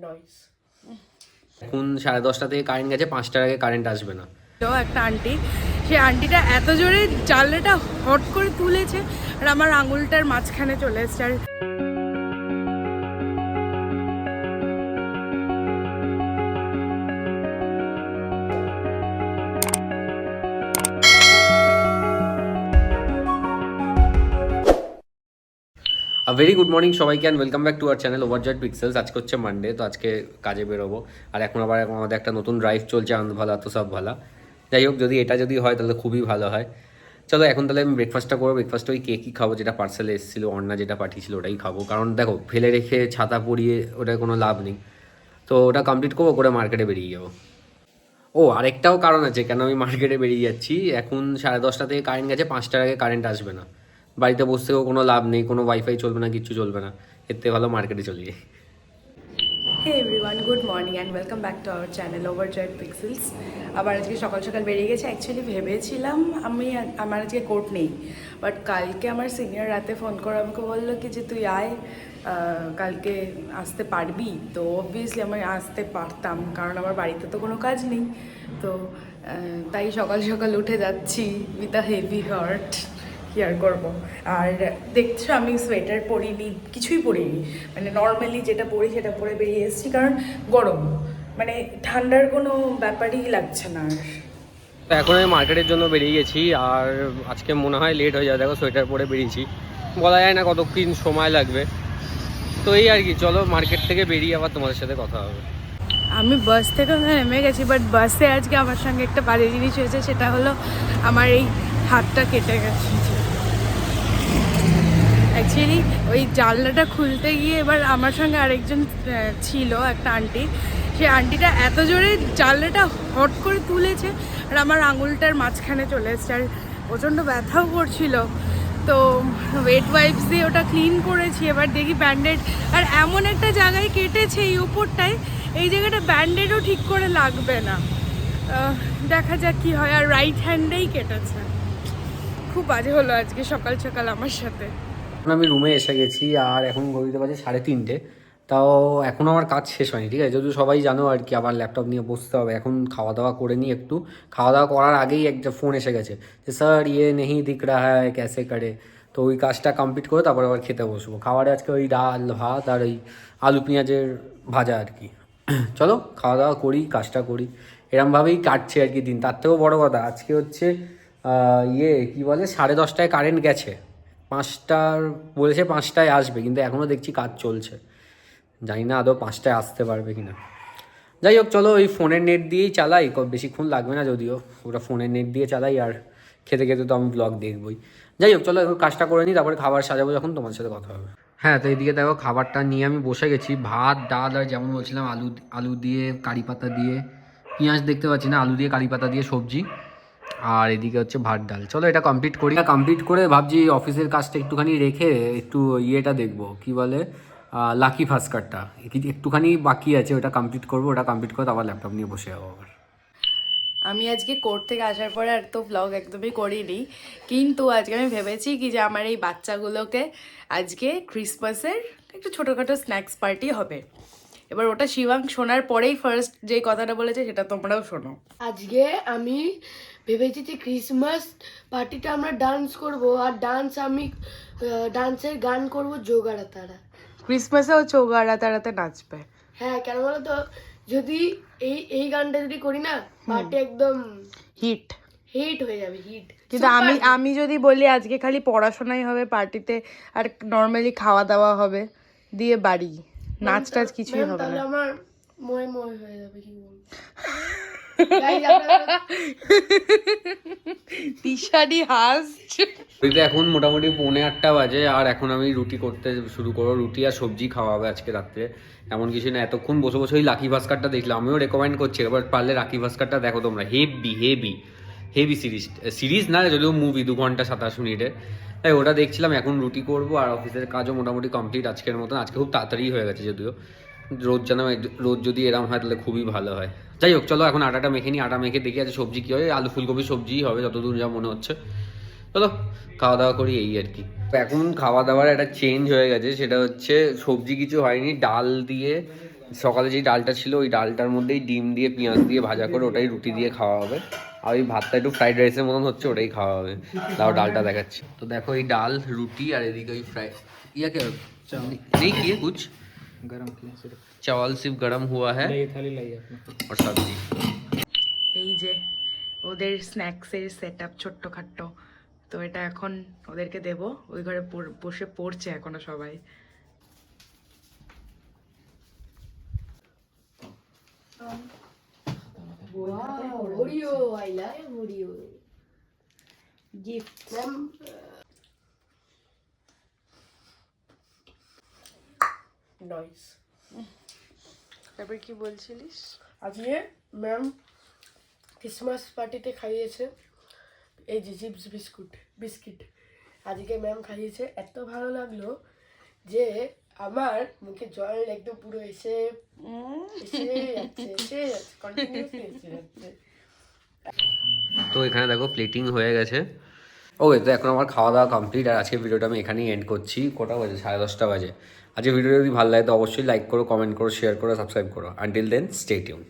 Noise. এখন 10:30 থেকে current গেছে, 5টার আগে কারেন্ট আসবে না। তো একটা আন্টি, সেই আন্টিটা এত জোরে জানলাটা হট করে তুলেছে আর আমার আঙুলটার মাঝখানে চলে এসছে। আর ভেরি গুড মর্নিং সবাইকে and welcome back to our channel overjoyed pixels. আজকে হচ্ছে মানডে, তো আজকে কাজে বেরোবো। আর এখন আবার আমাদের একটা নতুন ড্রাইভ চলছে, আনন্দ ভালা তো সব ভালা। যাই হোক, যদি হয় তাহলে খুবই ভালো হয়। চলো এখন তাহলে আমি ব্রেকফাস্টটা করবো। ব্রেকফাস্টে ওই কেকই খাবো, যেটা পার্সেলে এসেছিলো, অন্না যেটা পাঠিয়েছিল ওটাই খাবো। কারণ দেখো, ফেলে রেখে ছাতা পরিয়ে ওটার কোনো লাভ নেই। তো ওটা কমপ্লিট করবো, করে মার্কেটে বেরিয়ে যাবো। ও, আরেকটাও কারণ আছে কেন আমি মার্কেটে বেরিয়ে যাচ্ছি। এখন 10:30 থেকে কারেন্ট গেছে, 5টার আগে কারেন্ট আসবে না। বাড়িতে বসে থেকেও কোনো লাভ নেই, কোনো ওয়াইফাই চলবে না, কিচ্ছু চলবে না। এর থেকে ভালো মার্কেটে চলে যাই। Hey everyone, good morning and welcome back to our channel overjoyed pixels. আবার আজকে সকাল সকাল বেরিয়ে গেছে। অ্যাকচুয়ালি ভেবেছিলাম আমার আজকে কোর্ট নেই, বাট কালকে আমার সিনিয়র রাতে ফোন করে আমাকে বললো কি যে তুই আয়, কালকে আসতে পারবি? তো অবভিয়াসলি আমি আসতে পারতাম, কারণ আমার বাড়িতে তো কোনো কাজ নেই। তো তাই সকাল সকাল উঠে যাচ্ছি উইথ আ হেভি হার্ট। কি আর করবো। আর দেখছো আমি সোয়েটার পরিনি, কিছুই পরিনি, মানে নর্মালি যেটা পরি সেটা পরে বেরিয়ে এসেছি, কারণ গরম, মানে ঠান্ডার কোনো ব্যাপারই লাগছে না। তো এখন আমি মার্কেটের জন্য বেরিয়ে গেছি, আর আজকে মনে হয় লেট হয়ে যাবে। দেখো, সোয়েটার পরে বেরিয়েছি, বলা যায় না কতক্ষণ সময় লাগবে। তো এই আর কি, চলো মার্কেট থেকে বেরিয়ে আবার তোমাদের সাথে কথা হবে। আমি বাস থেকে নেমে গেছি, বাট বাসে আজকে আমার সঙ্গে একটা বাজে জিনিস হয়েছে। সেটা হলো আমার এই হাতটা কেটে গেছে। অ্যাকচুয়ালি ওই জানলাটা খুলতে গিয়ে এবার আমার সঙ্গে আরেকজন ছিল, একটা আন্টি। সেই আন্টিটা এত জোরে জানলাটা হট করে তুলেছে আর আমার আঙুলটার মাঝখানে চলে এসছে। আর প্রচণ্ড ব্যথাও করছিল। তো ওয়েট ওয়াইপস দিয়ে ওটা ক্লিন করেছি। এবার দেখি ব্যান্ডেড, আর এমন একটা জায়গায় কেটেছে এই উপরটায়, এই জায়গাটা ব্যান্ডেডও ঠিক করে লাগবে না। দেখা যাক কী হয়। আর রাইট হ্যান্ডেই কেটেছে। খুব বাজে হলো আজকে সকাল সকাল আমার সাথে। এখন আমি রুমে এসে গেছি, আর এখন ঘড়িতে বাজে 3:30। তাও এখনও আমার কাজ শেষ হয়নি, ঠিক আছে? যদি সবাই জানো আর কি, আবার ল্যাপটপ নিয়ে বসতে হবে। এখন খাওয়া দাওয়া করে নিই একটু। খাওয়া দাওয়া করার আগেই একটা ফোন এসে গেছে যে স্যার ইয়ে নেহি দিখ রা হ্যায় ক্যাসে করে। তো ওই কাজটা কমপ্লিট করে তারপর আবার খেতে বসবো। খাবারে আজকে ওই ডাল ভাত আর ওই আলু পেঁয়াজের ভাজা আর কি। চলো খাওয়া দাওয়া করি, কাজটা করি। এরমভাবেই কাটছে আর কি দিন। তার থেকেও বড়ো কথা, আজকে হচ্ছে কি বলে 10:30টায় কারেন্ট গেছে, 5টার বলেছে 5টায় আসবে, কিন্তু এখনও দেখছি কাজ চলছে। জানি না আদৌ 5টায় আসতে পারবে কি না। যাই হোক, চলো ওই ফোনের নেট দিয়েই চালাই, বেশিক্ষণ লাগবে না যদিও। ওটা ফোনের নেট দিয়ে চালাই, আর খেতে খেতে তো আমি ব্লগ দেখবই। যাই হোক, চলো এখন কাজটা করে নিই, তারপরে খাবার সাজাবো, যখন তোমার সাথে কথা হবে। হ্যাঁ, তো এইদিকে দেখো খাবারটা নিয়ে আমি বসে গেছি। ভাত ডাল আর যেমন বলছিলাম আলু দিয়ে কারি পাতা দিয়ে, পেঁয়াজ দেখতে পাচ্ছি না, আলু দিয়ে কারি পাতা দিয়ে সবজি। আর এদিকে হচ্ছে ভাত ডাল। চলো এটা কমপ্লিট করি। কমপ্লিট করে ভাবছি অফিসের কাজটা একটুখানি রেখে একটু ইয়েটা দেখবো, কি বলে লাকি ভাস্করটা একটুখানি বাকি আছে, ওটা কমপ্লিট করবো। ওটা কমপ্লিট করে আবার ল্যাপটপ নিয়ে বসে যাবো আবার। আমি আজকে কোর্ট থেকে আসার পরে আর তো ব্লগ একদমই করিনি, কিন্তু আজকে আমি ভেবেছি কি যে আমার এই বাচ্চাগুলোকে আজকে ক্রিসমাসের একটু ছোটোখাটো স্ন্যাক্স পার্টি হবে। এবার ওটা শিবাং শোনার পরেই ফার্স্ট যে কথাটা বলেছে সেটা তোমরাও শোনো। আজকে আমি ভেবেছি যে ক্রিসমাস পার্টিটা আমরা ডান্স করব, আর ডান্সের গান করব যোগাড়া তারা। ক্রিসমাসেও চৌগাড়া তাড়াতে নাচবে। হ্যাঁ, কেন বলো তো, যদি এই গানটা যদি করি না, পার্টি একদম হিট হিট হয়ে যাবে, হিট। কিন্তু আমি যদি বলি আজকে খালি পড়াশোনাই হবে পার্টিতে, আর নর্মালি খাওয়া দাওয়া হবে, দিয়ে বাড়ি, নাচ টাচ কিছুই হবে তাহলে না। আমার ময় ময় হয়ে যাবে, কি বলবো। তিশারি হাসছে। এখন মোটামুটি 7:45 বাজে, আর এখন আমি রুটি করতে শুরু করবো। রুটি আর সবজি খাওয়া হবে আজকে রাত্রে। এমন কিছু না, এতক্ষণ বসে বসে ওই লাকি ভাস্করটা দেখলাম। আমিও রেকমেন্ড করছি, এবার পারলে লাকি ভাস্করটা দেখো তোমরা। হেভি হেভি হেভি সিরিজ না, যদিও মুভি 2 ঘন্টা 27 মিনিটের। তাই ওটা দেখছিলাম। এখন রুটি করবো, আর অফিসের কাজও মোটামুটি কমপ্লিট আজকের মতন। আজকে খুব তাড়াতাড়ি হয়ে গেছে যদিও। রোজ যদি এরম হয় তাহলে খুবই ভালো হয়। যাই হোক, চলো এখন আটাটা মেখে নিই। আটা মেখে দেখি আছে সবজি কী হয়। আলু ফুলকপি সবজিই হবে যতদূর যা মনে হচ্ছে। চলো খাওয়া দাওয়া করি এই আর কি। এখন খাওয়া দাওয়ার একটা চেঞ্জ হয়ে গেছে, সেটা হচ্ছে সবজি কিছু হয়নি, ডাল দিয়ে সকালে যেই ডালটা ছিল ওই ডালটার মধ্যেই ডিম দিয়ে পেঁয়াজ দিয়ে ভাজা করে ওটাই রুটি দিয়ে খাওয়া হবে। আর ওই ভাতটা একটু ফ্রাইড রাইসের মতন হচ্ছে, ওটাই খাওয়া হবে। তাও ডালটা দেখাচ্ছে তো দেখো, এই ডাল রুটি আর এদিকে ওই ফ্রাই ইয়া কে नहीं किए कुछ गरम किया सिर्फ, चावल सिर्फ गर्म हुआ है ये थाली लाई आपने। और सब्जी। এই যে ওদের স্ন্যাক্সের সেট আপ ছোট্টখাট্টো, তো এটা এখন ওদেরকে দেব। ওই ঘরে বসে পড়ছে এখনো সবাই। Oreo, I love Oreo gift ma'am. Noise. তারপর কি বলছিলিস? আজকে ম্যাম ক্রিসমাস পার্টিতে খাইয়েছে এই যে চিপস বিস্কিট আজকে ম্যাম খাইয়েছে, এত ভালো লাগলো যে আমার মুখে জল একদম পুরো এসে যাচ্ছে কন্টিনিউসলি এসে যাচ্ছে। তো এখানে দেখো প্লেটিং হয়ে গেছে। ওকে, তো এখন আমার খাওয়া দাওয়া কমপ্লিট, আর আজকে ভিডিওটা আমি এখানেই এন্ড করছি। কটা বাজে? 10:30 বাজে। আজকে ভিডিও যদি ভালো লাগে তো অবশ্যই লাইক করো, কমেন্ট করো, শেয়ার করো, সাবস্ক্রাইব করো। Until then stay tuned.